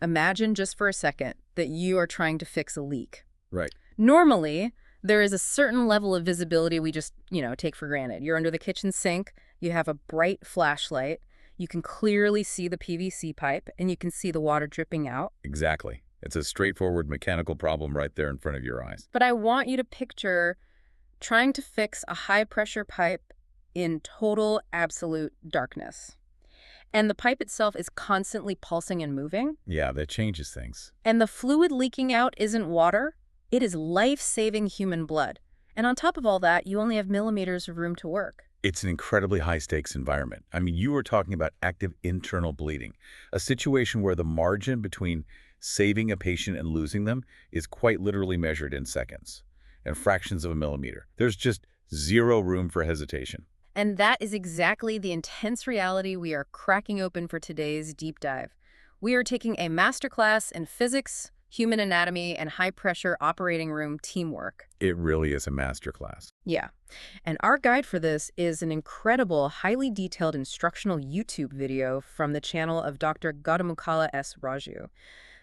Imagine just for a second that you are trying to fix a leak. Right. Normally, there is a certain level of visibility we just, take for granted. You're under the kitchen sink, you have a bright flashlight, you can clearly see the PVC pipe, and you can see the water dripping out. Exactly. It's a straightforward mechanical problem right there in front of your eyes. But I want you to picture trying to fix a high-pressure pipe in total, absolute darkness. And the pipe itself is constantly pulsing and moving. Yeah, that changes things. And the fluid leaking out isn't water. It is life-saving human blood. And on top of all that, you only have millimeters of room to work. It's an incredibly high-stakes environment. I mean, you were talking about active internal bleeding, a situation where the margin between saving a patient and losing them is quite literally measured in seconds and fractions of a millimeter. There's just zero room for hesitation. And that is exactly the intense reality we are cracking open for today's deep dive. We are taking a masterclass in physics, human anatomy, and high-pressure operating room teamwork. It really is a masterclass. Yeah. And our guide for this is an incredible, highly detailed instructional YouTube video from the channel of Dr. Gautamukala S. Raju.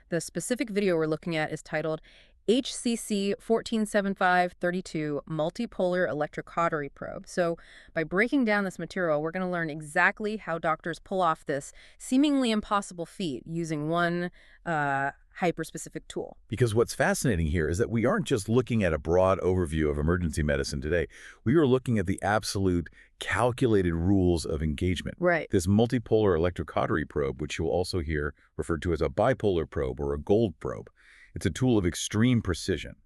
The specific video we're looking at is titled HCC 147532 Multipolar Electrocautery Probe. So by breaking down this material, we're going to learn exactly how doctors pull off this seemingly impossible feat using one hyper-specific tool. Because what's fascinating here is that we aren't just looking at a broad overview of emergency medicine today. We are looking at the absolute calculated rules of engagement. Right. This multipolar electrocautery probe, which you'll also hear referred to as a bipolar probe or a gold probe. It's a tool of extreme precision,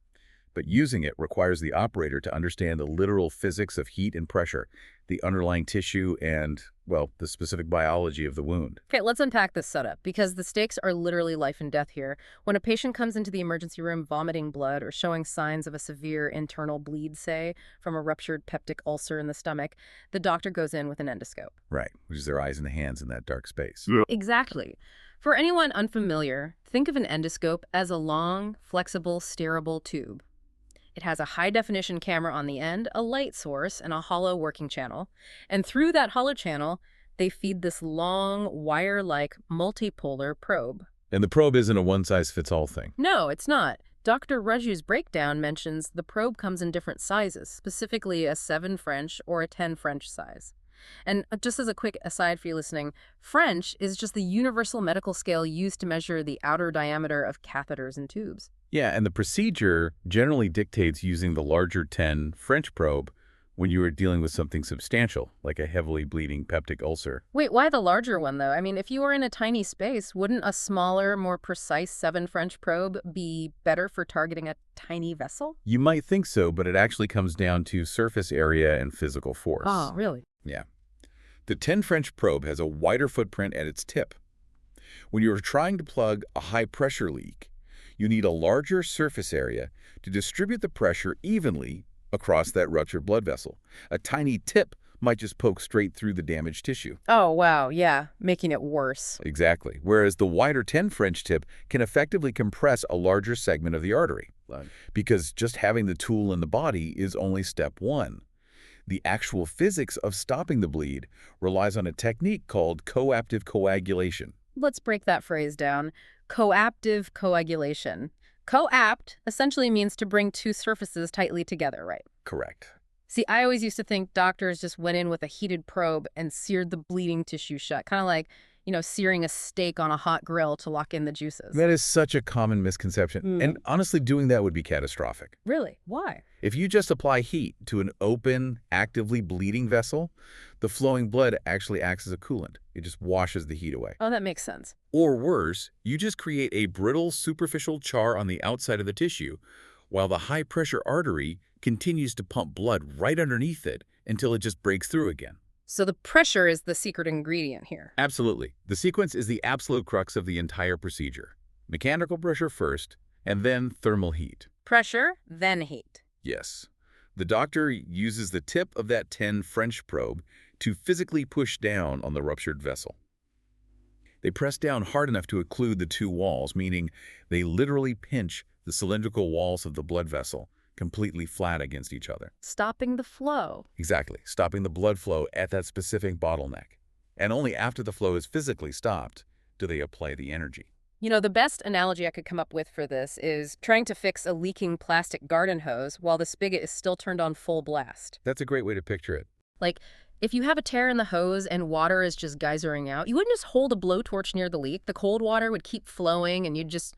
but using it requires the operator to understand the literal physics of heat and pressure, the underlying tissue, and, well, the specific biology of the wound. Okay, let's unpack this setup, because the stakes are literally life and death here. When a patient comes into the emergency room vomiting blood or showing signs of a severe internal bleed, say, from a ruptured peptic ulcer in the stomach, the doctor goes in with an endoscope. Right, which is their eyes and hands in that dark space. Exactly. For anyone unfamiliar, think of an endoscope as a long, flexible, steerable tube. It has a high-definition camera on the end, a light source, and a hollow working channel. And through that hollow channel, they feed this long, wire-like multipolar probe. And the probe isn't a one-size-fits-all thing. No, it's not. Dr. Raju's breakdown mentions the probe comes in different sizes, specifically a 7 French or a 10 French size. And just as a quick aside for you listening, French is just the universal medical scale used to measure the outer diameter of catheters and tubes. Yeah, and the procedure generally dictates using the larger 10 French probe when you are dealing with something substantial, like a heavily bleeding peptic ulcer. Wait, why the larger one, though? I mean, if you were in a tiny space, wouldn't a smaller, more precise 7 French probe be better for targeting a tiny vessel? You might think so, but it actually comes down to surface area and physical force. Oh, really? Yeah. The 10 French probe has a wider footprint at its tip. When you're trying to plug a high-pressure leak, you need a larger surface area to distribute the pressure evenly across that ruptured blood vessel. A tiny tip might just poke straight through the damaged tissue. Oh, wow, yeah, making it worse. Exactly. Whereas the wider 10 French tip can effectively compress a larger segment of the artery. Because just having the tool in the body is only step one. The actual physics of stopping the bleed relies on a technique called coaptive coagulation. Let's break that phrase down. Coaptive coagulation. Coapt essentially means to bring two surfaces tightly together, right? Correct. See, I always used to think doctors just went in with a heated probe and seared the bleeding tissue shut, kind of like, searing a steak on a hot grill to lock in the juices. That is such a common misconception. And honestly, doing that would be catastrophic. Really? Why? If you just apply heat to an open, actively bleeding vessel, the flowing blood actually acts as a coolant. It just washes the heat away. Oh, that makes sense. Or worse, you just create a brittle, superficial char on the outside of the tissue, while the high-pressure artery continues to pump blood right underneath it until it just breaks through again. So the pressure is the secret ingredient here. Absolutely. The sequence is the absolute crux of the entire procedure. Mechanical pressure first, and then thermal heat. Pressure, then heat. Yes. The doctor uses the tip of that 10 French probe to physically push down on the ruptured vessel. They press down hard enough to occlude the two walls, meaning they literally pinch the cylindrical walls of the blood vessel completely flat against each other. Stopping the flow. Exactly, stopping the blood flow at that specific bottleneck. And only after the flow is physically stopped do they apply the energy. The best analogy I could come up with for this is trying to fix a leaking plastic garden hose while the spigot is still turned on full blast. That's a great way to picture it. Like, if you have a tear in the hose and water is just geysering out, you wouldn't just hold a blowtorch near the leak. The cold water would keep flowing and you'd just,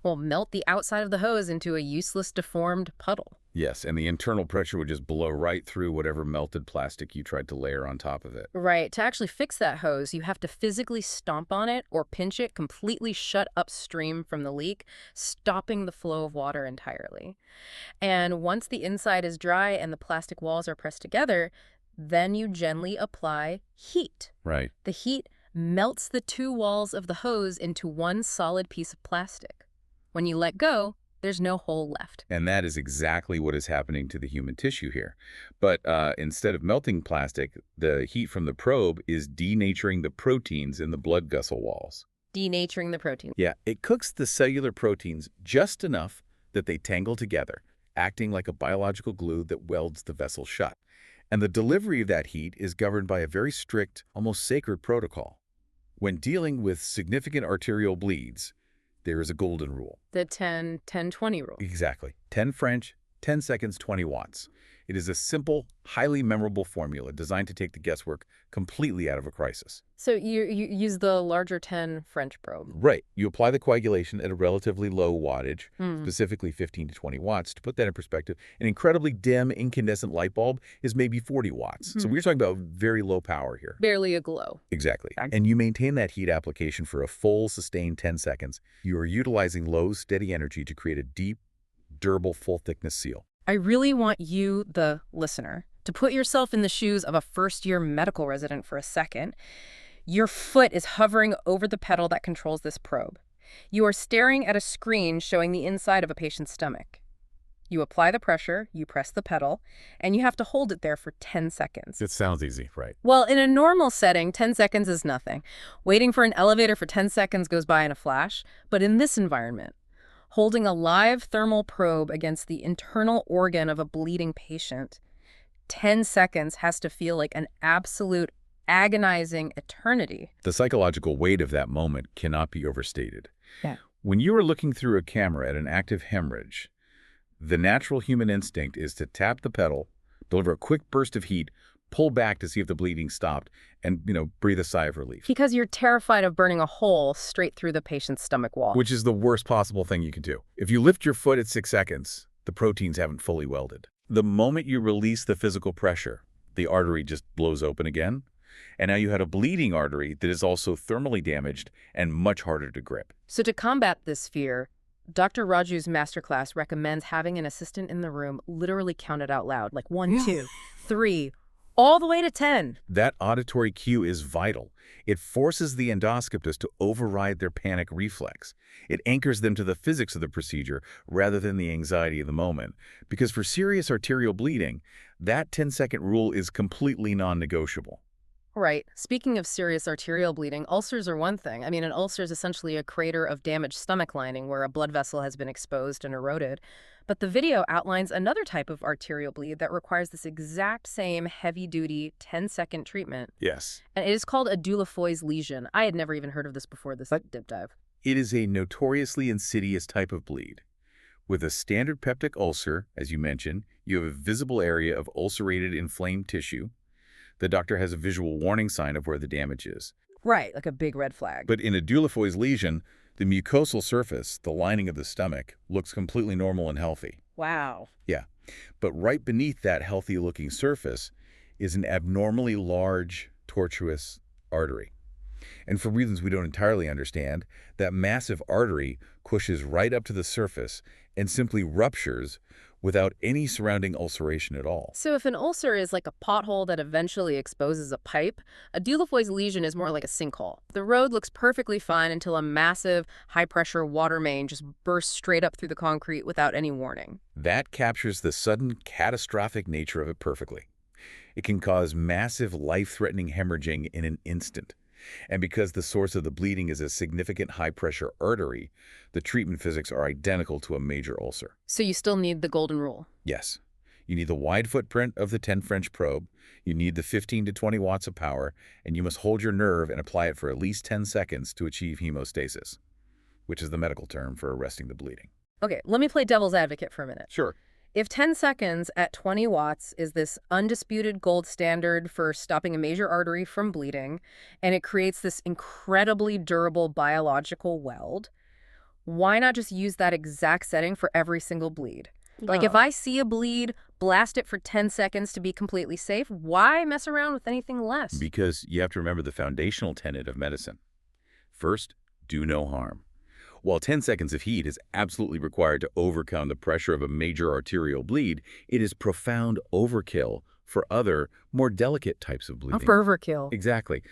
well, melt the outside of the hose into a useless, deformed puddle. Yes, and the internal pressure would just blow right through whatever melted plastic you tried to layer on top of it. Right. To actually fix that hose, you have to physically stomp on it or pinch it, completely shut upstream from the leak, stopping the flow of water entirely. And once the inside is dry and the plastic walls are pressed together, then you gently apply heat. Right. The heat melts the two walls of the hose into one solid piece of plastic. When you let go, there's no hole left. And that is exactly what is happening to the human tissue here. But instead of melting plastic, the heat from the probe is denaturing the proteins in the blood vessel walls. Denaturing the protein. Yeah, it cooks the cellular proteins just enough that they tangle together, acting like a biological glue that welds the vessel shut. And the delivery of that heat is governed by a very strict, almost sacred protocol. When dealing with significant arterial bleeds, there is a golden rule. The 10-10-20 rule. Exactly. 10 French, 10 seconds, 20 watts. It is a simple, highly memorable formula designed to take the guesswork completely out of a crisis. So you use the larger 10 French probe. Right. You apply the coagulation at a relatively low wattage, specifically 15 to 20 watts. To put that in perspective, an incredibly dim incandescent light bulb is maybe 40 watts. So we're talking about very low power here. Barely a glow. Exactly. And you maintain that heat application for a full, sustained 10 seconds. You are utilizing low, steady energy to create a deep, durable, full-thickness seal. I really want you, the listener, to put yourself in the shoes of a first-year medical resident for a second. Your foot is hovering over the pedal that controls this probe. You are staring at a screen showing the inside of a patient's stomach. You apply the pressure, you press the pedal, and you have to hold it there for 10 seconds. It sounds easy, right? Well, in a normal setting, 10 seconds is nothing. Waiting for an elevator for 10 seconds goes by in a flash. But in this environment, holding a live thermal probe against the internal organ of a bleeding patient, 10 seconds has to feel like an absolute agonizing eternity. The psychological weight of that moment cannot be overstated. Yeah. When you are looking through a camera at an active hemorrhage, the natural human instinct is to tap the pedal, deliver a quick burst of heat, pull back to see if the bleeding stopped, and, breathe a sigh of relief. Because you're terrified of burning a hole straight through the patient's stomach wall. Which is the worst possible thing you can do. If you lift your foot at 6 seconds, the proteins haven't fully welded. The moment you release the physical pressure, the artery just blows open again, and now you had a bleeding artery that is also thermally damaged and much harder to grip. So to combat this fear, Dr. Raju's masterclass recommends having an assistant in the room literally count it out loud, like 1, 2, 3, all the way to 10. That auditory cue is vital. It forces the endoscopist to override their panic reflex. It anchors them to the physics of the procedure rather than the anxiety of the moment. Because for serious arterial bleeding, that 10-second rule is completely non-negotiable. Right. Speaking of serious arterial bleeding, ulcers are one thing. An ulcer is essentially a crater of damaged stomach lining where a blood vessel has been exposed and eroded. But the video outlines another type of arterial bleed that requires this exact same heavy-duty 10-second treatment. Yes. And it is called a Dieulafoy's lesion. I had never even heard of this before this dip dive. It is a notoriously insidious type of bleed. With a standard peptic ulcer, as you mentioned, you have a visible area of ulcerated inflamed tissue. The doctor has a visual warning sign of where the damage is. Right, like a big red flag. But in a Dieulafoy's lesion, the mucosal surface, the lining of the stomach, looks completely normal and healthy. Wow. Yeah. But right beneath that healthy-looking surface is an abnormally large, tortuous artery. And for reasons we don't entirely understand, that massive artery pushes right up to the surface and simply ruptures without any surrounding ulceration at all. So if an ulcer is like a pothole that eventually exposes a pipe, a Dieulafoy's lesion is more like a sinkhole. The road looks perfectly fine until a massive, high-pressure water main just bursts straight up through the concrete without any warning. That captures the sudden, catastrophic nature of it perfectly. It can cause massive, life-threatening hemorrhaging in an instant. And because the source of the bleeding is a significant high-pressure artery, the treatment physics are identical to a major ulcer. So you still need the golden rule? Yes. You need the wide footprint of the 10 French probe, you need the 15 to 20 watts of power, and you must hold your nerve and apply it for at least 10 seconds to achieve hemostasis. which is the medical term for arresting the bleeding. Okay, let me play devil's advocate for a minute. Sure. If 10 seconds at 20 watts is this undisputed gold standard for stopping a major artery from bleeding, and it creates this incredibly durable biological weld, why not just use that exact setting for every single bleed? Like, if I see a bleed, blast it for 10 seconds to be completely safe. Why mess around with anything less? Because you have to remember the foundational tenet of medicine. First, do no harm. While 10 seconds of heat is absolutely required to overcome the pressure of a major arterial bleed, it is profound overkill for other, more delicate types of bleeding. A fervor kill. Exactly.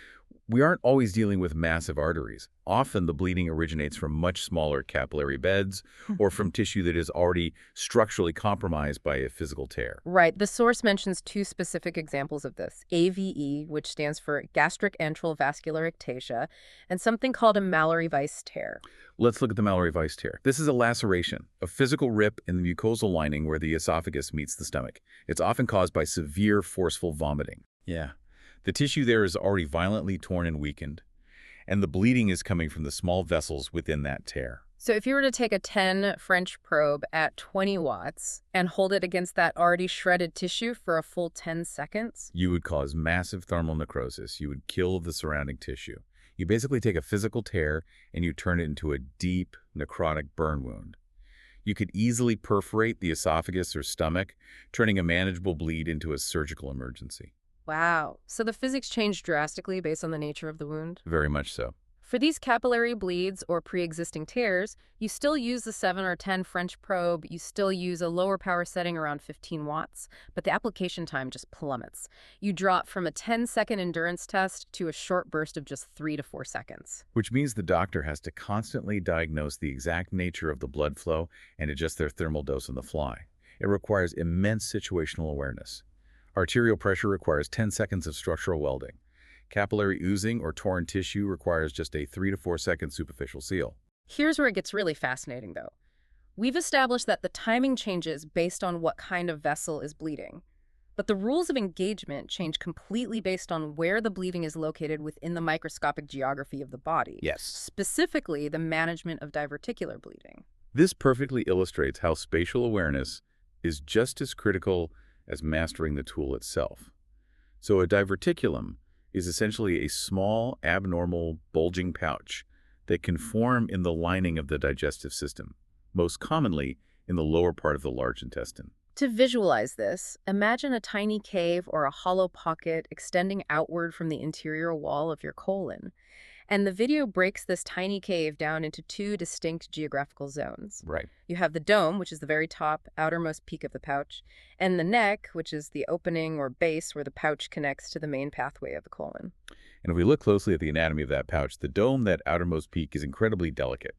We aren't always dealing with massive arteries. Often the bleeding originates from much smaller capillary beds or from tissue that is already structurally compromised by a physical tear. Right. The source mentions two specific examples of this: AVE, which stands for gastric antral vascular ectasia, and something called a Mallory-Weiss tear. Let's look at the Mallory-Weiss tear. This is a laceration, a physical rip in the mucosal lining where the esophagus meets the stomach. It's often caused by severe, forceful vomiting. Yeah. The tissue there is already violently torn and weakened, and the bleeding is coming from the small vessels within that tear. So if you were to take a 10 French probe at 20 watts and hold it against that already shredded tissue for a full 10 seconds? You would cause massive thermal necrosis. You would kill the surrounding tissue. You basically take a physical tear and you turn it into a deep, necrotic burn wound. You could easily perforate the esophagus or stomach, turning a manageable bleed into a surgical emergency. Wow. So the physics changed drastically based on the nature of the wound? Very much so. For these capillary bleeds or pre-existing tears, you still use the 7 or 10 French probe, you still use a lower power setting around 15 watts, but the application time just plummets. You drop from a 10-second endurance test to a short burst of just 3 to 4 seconds. Which means the doctor has to constantly diagnose the exact nature of the blood flow and adjust their thermal dose on the fly. It requires immense situational awareness. Arterial pressure requires 10 seconds of structural welding. Capillary oozing or torn tissue requires just a 3 to 4 second superficial seal. Here's where it gets really fascinating, though. We've established that the timing changes based on what kind of vessel is bleeding. But the rules of engagement change completely based on where the bleeding is located within the microscopic geography of the body. Yes. Specifically, the management of diverticular bleeding. This perfectly illustrates how spatial awareness is just as critical as mastering the tool itself. So a diverticulum is essentially a small, abnormal, bulging pouch that can form in the lining of the digestive system, most commonly in the lower part of the large intestine. To visualize this, imagine a tiny cave or a hollow pocket extending outward from the interior wall of your colon. And the video breaks this tiny cave down into two distinct geographical zones. Right. You have the dome, which is the very top, outermost peak of the pouch, and the neck, which is the opening or base where the pouch connects to the main pathway of the colon. And if we look closely at the anatomy of that pouch, the dome, that outermost peak, is incredibly delicate.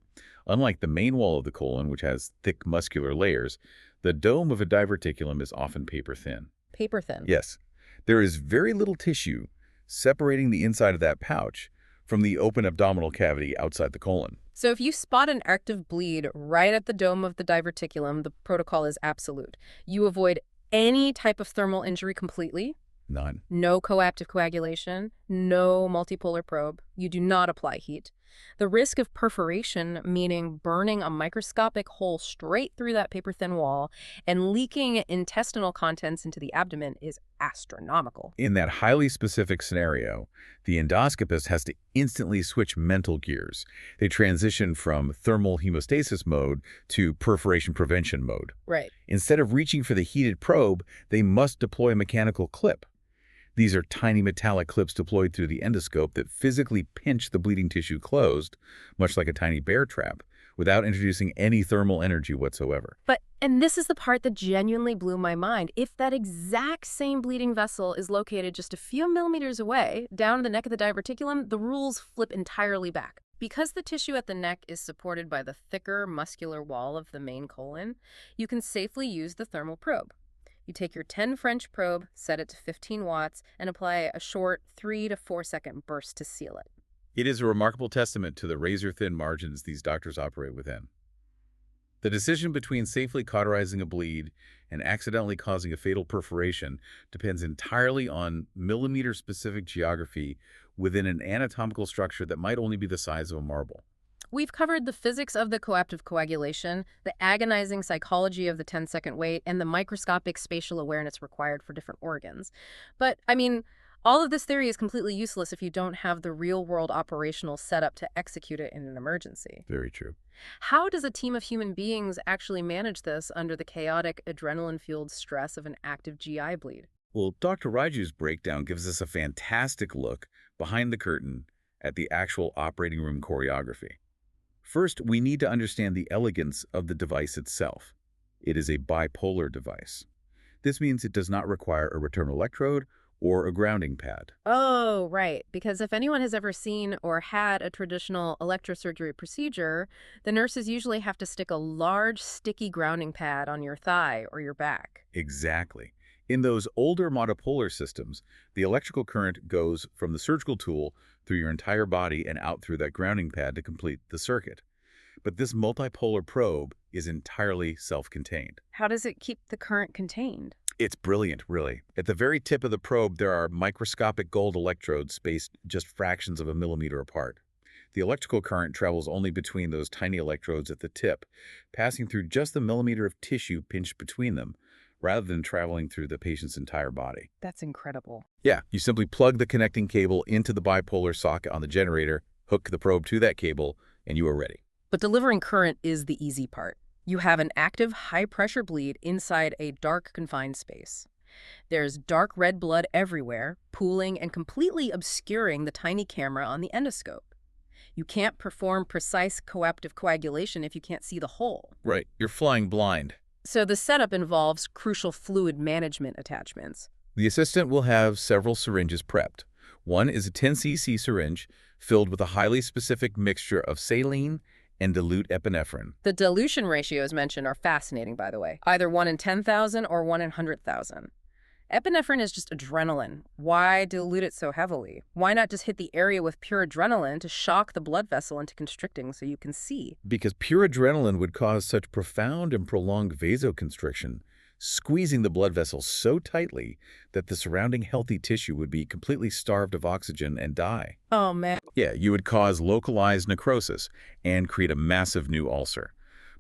Unlike the main wall of the colon, which has thick muscular layers, the dome of a diverticulum is often paper thin. Paper thin? Yes. There is very little tissue separating the inside of that pouch from the open abdominal cavity outside the colon. So if you spot an active bleed right at the dome of the diverticulum, the protocol is absolute. You avoid any type of thermal injury completely. None. No coactive coagulation, no multipolar probe. You do not apply heat. The risk of perforation, meaning burning a microscopic hole straight through that paper-thin wall and leaking intestinal contents into the abdomen, is astronomical. In that highly specific scenario, the endoscopist has to instantly switch mental gears. They transition from thermal hemostasis mode to perforation prevention mode. Right. Instead of reaching for the heated probe, they must deploy a mechanical clip. These are tiny metallic clips deployed through the endoscope that physically pinch the bleeding tissue closed, much like a tiny bear trap, without introducing any thermal energy whatsoever. And this is the part that genuinely blew my mind. If that exact same bleeding vessel is located just a few millimeters away, down the neck of the diverticulum, the rules flip entirely back. Because the tissue at the neck is supported by the thicker muscular wall of the main colon, you can safely use the thermal probe. You take your 10 French probe, set it to 15 watts, and apply a short 3 to 4 second burst to seal it. It is a remarkable testament to the razor-thin margins these doctors operate within. The decision between safely cauterizing a bleed and accidentally causing a fatal perforation depends entirely on millimeter-specific geography within an anatomical structure that might only be the size of a marble. We've covered the physics of the coaptive coagulation, the agonizing psychology of the 10-second wait, and the microscopic spatial awareness required for different organs. But, I mean, all of this theory is completely useless if you don't have the real-world operational setup to execute it in an emergency. Very true. How does a team of human beings actually manage this under the chaotic, adrenaline-fueled stress of an active GI bleed? Well, Dr. Raju's breakdown gives us a fantastic look behind the curtain at the actual operating room choreography. First, we need to understand the elegance of the device itself. It is a bipolar device. This means it does not require a return electrode or a grounding pad. Oh, right. Because if anyone has ever seen or had a traditional electrosurgery procedure, the nurses usually have to stick a large, sticky grounding pad on your thigh or your back. Exactly. In those older monopolar systems, the electrical current goes from the surgical tool through your entire body and out through that grounding pad to complete the circuit. But this multipolar probe is entirely self-contained. How does it keep the current contained? It's brilliant, really. At the very tip of the probe, there are microscopic gold electrodes spaced just fractions of a millimeter apart. The electrical current travels only between those tiny electrodes at the tip, passing through just the millimeter of tissue pinched between them, rather than traveling through the patient's entire body. That's incredible. Yeah, you simply plug the connecting cable into the bipolar socket on the generator, hook the probe to that cable, and you are ready. But delivering current is the easy part. You have an active, high-pressure bleed inside a dark, confined space. There's dark red blood everywhere, pooling and completely obscuring the tiny camera on the endoscope. You can't perform precise coaptive coagulation if you can't see the hole. Right, you're flying blind. So the setup involves crucial fluid management attachments. The assistant will have several syringes prepped. One is a 10 cc syringe filled with a highly specific mixture of saline and dilute epinephrine. The dilution ratios mentioned are fascinating, by the way. Either 1 in 10,000 or 1 in 100,000. Epinephrine is just adrenaline. Why dilute it so heavily? Why not just hit the area with pure adrenaline to shock the blood vessel into constricting so you can see? Because pure adrenaline would cause such profound and prolonged vasoconstriction, squeezing the blood vessel so tightly that the surrounding healthy tissue would be completely starved of oxygen and die. Oh, man. Yeah, you would cause localized necrosis and create a massive new ulcer.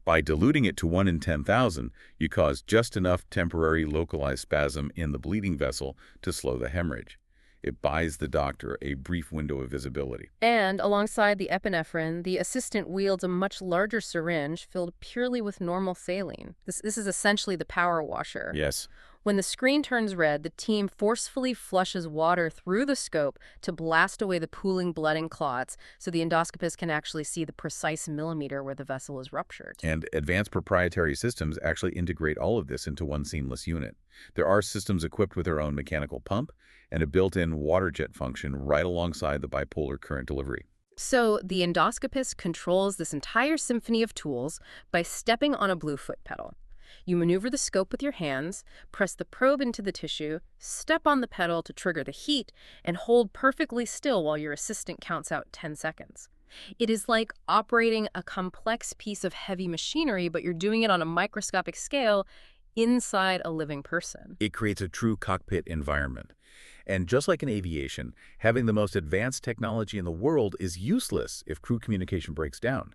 By diluting it to 1 in 10,000, you cause just enough temporary localized spasm in the bleeding vessel to slow the hemorrhage. It buys the doctor a brief window of visibility. And alongside the epinephrine, the assistant wields a much larger syringe filled purely with normal saline. This is essentially the power washer. Yes. When the screen turns red, the team forcefully flushes water through the scope to blast away the pooling blood and clots so the endoscopist can actually see the precise millimeter where the vessel is ruptured. And advanced proprietary systems actually integrate all of this into one seamless unit. There are systems equipped with their own mechanical pump and a built-in water jet function right alongside the bipolar current delivery. So the endoscopist controls this entire symphony of tools by stepping on a blue foot pedal. You maneuver the scope with your hands, press the probe into the tissue, step on the pedal to trigger the heat, and hold perfectly still while your assistant counts out 10 seconds. It is like operating a complex piece of heavy machinery, but you're doing it on a microscopic scale inside a living person. It creates a true cockpit environment. And just like in aviation, having the most advanced technology in the world is useless if crew communication breaks down.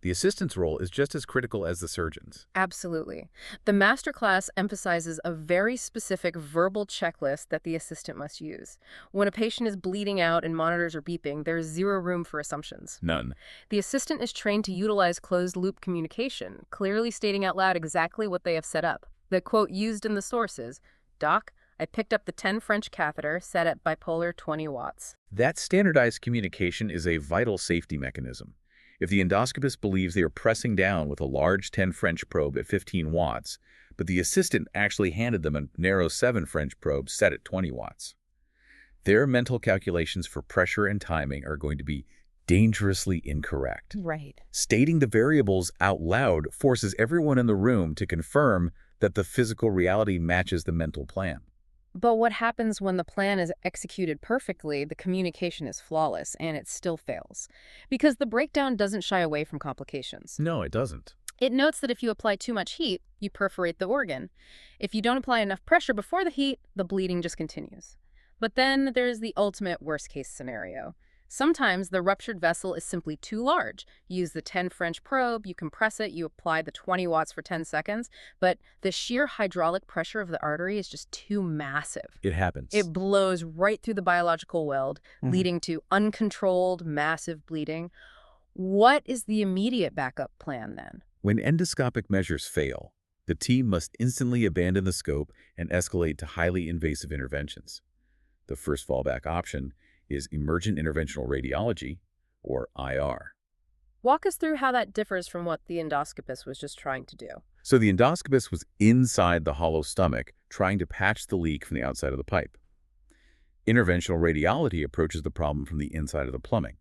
The assistant's role is just as critical as the surgeon's. Absolutely. The masterclass emphasizes a very specific verbal checklist that the assistant must use. When a patient is bleeding out and monitors are beeping, there is zero room for assumptions. None. The assistant is trained to utilize closed-loop communication, clearly stating out loud exactly what they have set up. The quote used in the source is, "Doc, I picked up the 10 French catheter set at bipolar 20 watts. That standardized communication is a vital safety mechanism. If the endoscopist believes they are pressing down with a large 10 French probe at 15 watts, but the assistant actually handed them a narrow 7 French probe set at 20 watts, their mental calculations for pressure and timing are going to be dangerously incorrect. Right. Stating the variables out loud forces everyone in the room to confirm that the physical reality matches the mental plan. But what happens when the plan is executed perfectly, the communication is flawless, and it still fails? Because the breakdown doesn't shy away from complications. No, it doesn't. It notes that if you apply too much heat, you perforate the organ. If you don't apply enough pressure before the heat, the bleeding just continues. But then there's the ultimate worst-case scenario. Sometimes the ruptured vessel is simply too large. You use the 10 French probe, you compress it, you apply the 20 watts for 10 seconds, but the sheer hydraulic pressure of the artery is just too massive. It happens. It blows right through the biological weld, leading to uncontrolled, massive bleeding. What is the immediate backup plan then? When endoscopic measures fail, the team must instantly abandon the scope and escalate to highly invasive interventions. The first fallback option is emergent interventional radiology, or IR. Walk us through how that differs from what the endoscopist was just trying to do. So the endoscopist was inside the hollow stomach trying to patch the leak from the outside of the pipe. Interventional radiology approaches the problem from the inside of the plumbing.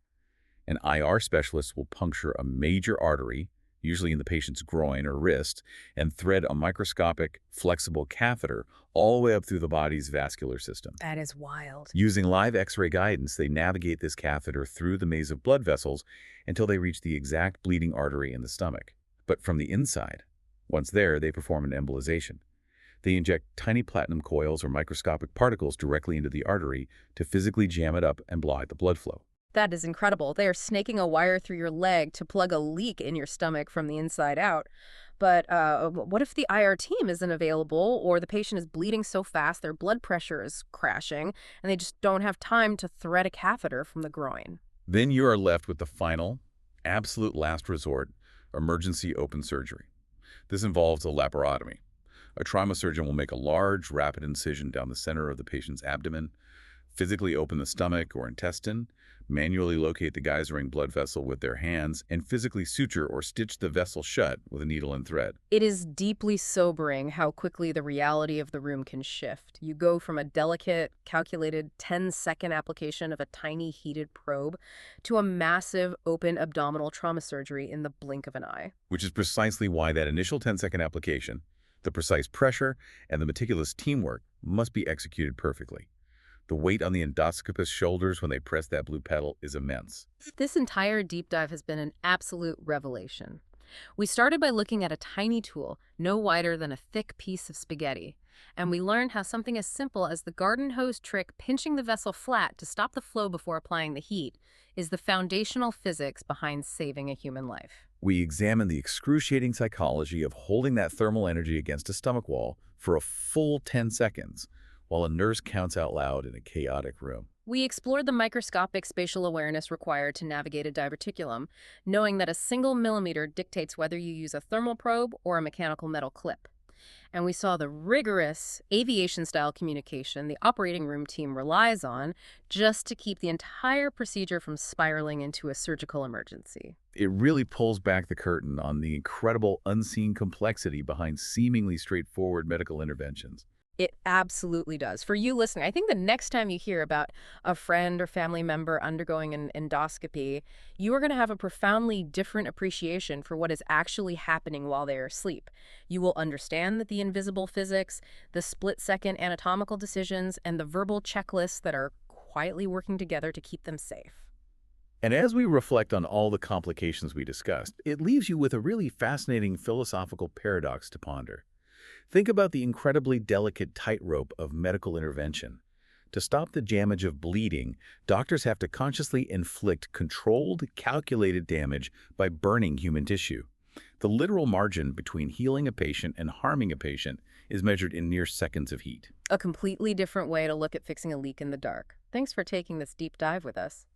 An IR specialist will puncture a major artery, usually in the patient's groin or wrist, and thread a microscopic, flexible catheter all the way up through the body's vascular system. That is wild. Using live X-ray guidance, they navigate this catheter through the maze of blood vessels until they reach the exact bleeding artery in the stomach. But from the inside, once there, they perform an embolization. They inject tiny platinum coils or microscopic particles directly into the artery to physically jam it up and block the blood flow. That is incredible. They are snaking a wire through your leg to plug a leak in your stomach from the inside out. But what if the IR team isn't available or the patient is bleeding so fast their blood pressure is crashing and they just don't have time to thread a catheter from the groin? Then you are left with the final, absolute last resort, emergency open surgery. This involves a laparotomy. A trauma surgeon will make a large, rapid incision down the center of the patient's abdomen, physically open the stomach or intestine, manually locate the geyser-ring blood vessel with their hands, and physically suture or stitch the vessel shut with a needle and thread. It is deeply sobering how quickly the reality of the room can shift. You go from a delicate, calculated 10-second application of a tiny heated probe to a massive open abdominal trauma surgery in the blink of an eye. Which is precisely why that initial 10-second application, the precise pressure, and the meticulous teamwork must be executed perfectly. The weight on the endoscopist's shoulders when they press that blue pedal is immense. This entire deep dive has been an absolute revelation. We started by looking at a tiny tool, no wider than a thick piece of spaghetti, and we learned how something as simple as the garden hose trick pinching the vessel flat to stop the flow before applying the heat is the foundational physics behind saving a human life. We examined the excruciating psychology of holding that thermal energy against a stomach wall for a full 10 seconds, while a nurse counts out loud in a chaotic room. We explored the microscopic spatial awareness required to navigate a diverticulum, knowing that a single millimeter dictates whether you use a thermal probe or a mechanical metal clip. And we saw the rigorous aviation-style communication the operating room team relies on just to keep the entire procedure from spiraling into a surgical emergency. It really pulls back the curtain on the incredible unseen complexity behind seemingly straightforward medical interventions. It absolutely does. For you listening, I think the next time you hear about a friend or family member undergoing an endoscopy, you are going to have a profoundly different appreciation for what is actually happening while they are asleep. You will understand that the invisible physics, the split-second anatomical decisions, and the verbal checklists that are quietly working together to keep them safe. And as we reflect on all the complications we discussed, it leaves you with a really fascinating philosophical paradox to ponder. Think about the incredibly delicate tightrope of medical intervention. To stop the damage of bleeding, doctors have to consciously inflict controlled, calculated damage by burning human tissue. The literal margin between healing a patient and harming a patient is measured in mere seconds of heat. A completely different way to look at fixing a leak in the dark. Thanks for taking this deep dive with us.